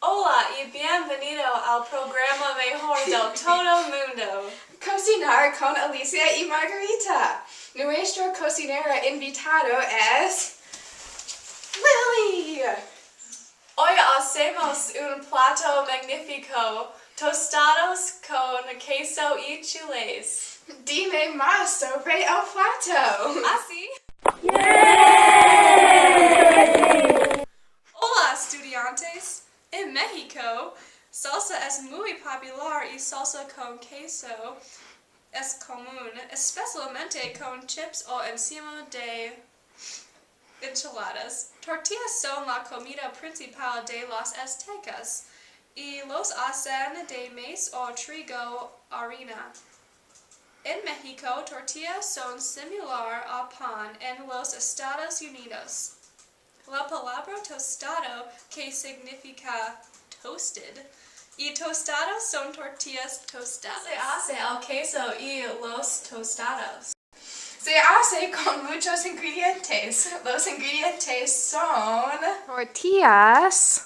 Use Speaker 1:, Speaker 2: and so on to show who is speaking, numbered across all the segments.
Speaker 1: Hola y bienvenido al programa mejor del todo mundo.
Speaker 2: Cocinar con Alicia y Margarita. Nuestro cocinero invitado es Lily.
Speaker 1: Hoy hacemos un plato magnífico, tostados con queso y chiles.
Speaker 2: Dime más sobre el plato.
Speaker 1: ¿Así? Hola estudiantes. En México, salsa es muy popular y salsa con queso es común, especialmente con chips o encima de enchiladas. Tortillas son la comida principal de los aztecas y los hacen de maíz o trigo harina. En México, tortillas son similar a pan en los Estados Unidos. La palabra tostado, que significa toasted, y tostados son tortillas tostadas. Se hace el queso y los tostados.
Speaker 2: Se hace con muchos ingredientes. Los ingredientes son tortillas,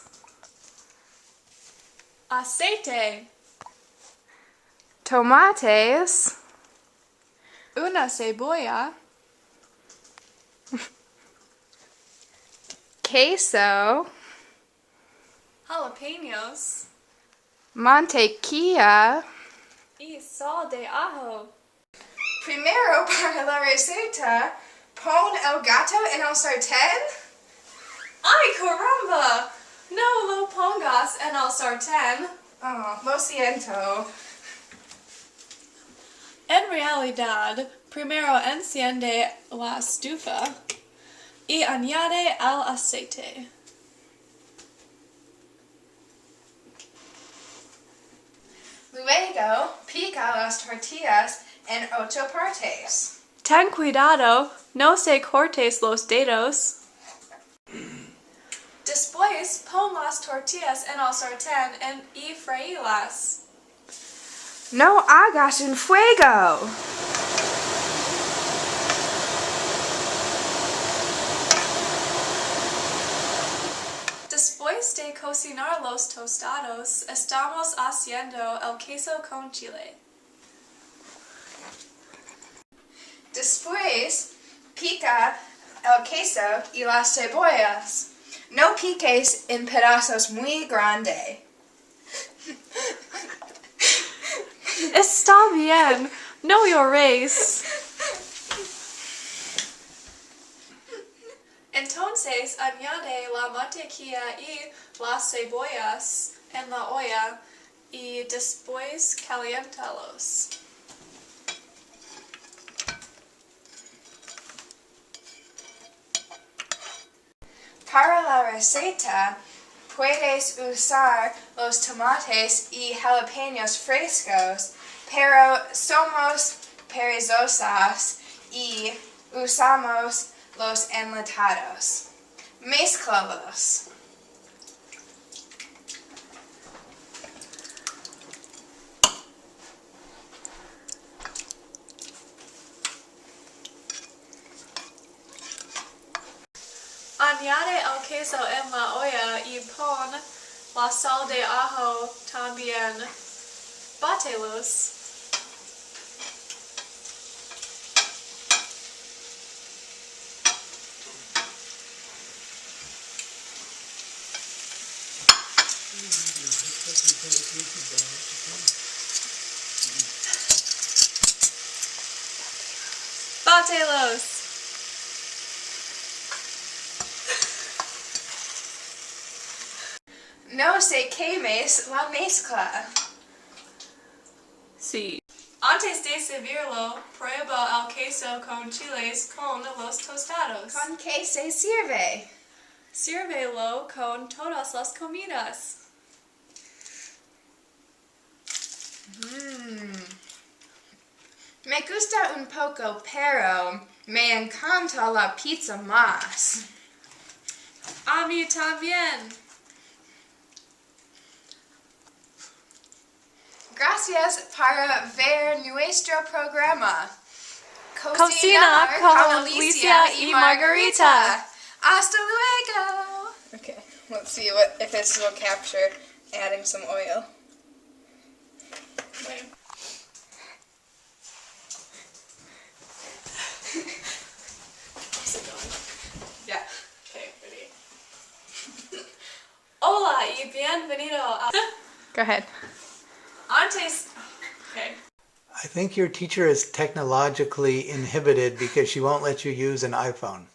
Speaker 1: Aceite,
Speaker 2: tomates,
Speaker 1: una cebolla,
Speaker 2: queso,
Speaker 1: jalapeños
Speaker 2: mantequilla.
Speaker 1: y sal de ajo.
Speaker 2: Primero, para la receta, pon el gato en el sartén.
Speaker 1: ¡Ay, caramba! No lo pongas en el sartén.
Speaker 2: Oh, lo siento.
Speaker 1: En realidad, primero enciende la estufa y añade el aceite.
Speaker 2: Luego, pica las tortillas en 8 partes.
Speaker 1: Ten cuidado, no se cortes los dedos. Después, pon las tortillas en el sartén y freílas.
Speaker 2: No hagas un fuego.
Speaker 1: Después de cocinar los tostados, estamos haciendo el queso con chile.
Speaker 2: Después, pica el queso y las cebollas. No piques en pedazos muy grandes.
Speaker 1: Está bien, no llores. Entonces añade la mantequilla y las cebollas en la olla y después caliéntalos.
Speaker 2: Para la receta, puedes usar los tomates y jalapeños frescos, pero somos perezosas y usamos los enlatados. Mézclalos.
Speaker 1: Añade el queso en la olla y pon la sal de ajo también. Bátelos. Bátelos.
Speaker 2: No se quemes la mezcla.
Speaker 1: Sí. Antes de servirlo, prueba el queso con chiles con los tostados.
Speaker 2: ¿Con qué se sirve?
Speaker 1: Sírvelo con todas las comidas.
Speaker 2: Me gusta un poco, pero me encanta la pizza más.
Speaker 1: A mí también.
Speaker 2: Gracias por ver nuestro programa.
Speaker 1: Cocinar con Alicia y Margarita.
Speaker 2: Hasta luego. Okay, let's see if this will capture adding some oil.
Speaker 1: Wait. How's it going?
Speaker 2: Yeah.
Speaker 1: Okay, ready. Hola y bienvenido a...
Speaker 2: Go ahead.
Speaker 1: Antes... Okay.
Speaker 3: I think your teacher is technologically inhibited because she won't let you use an iPhone.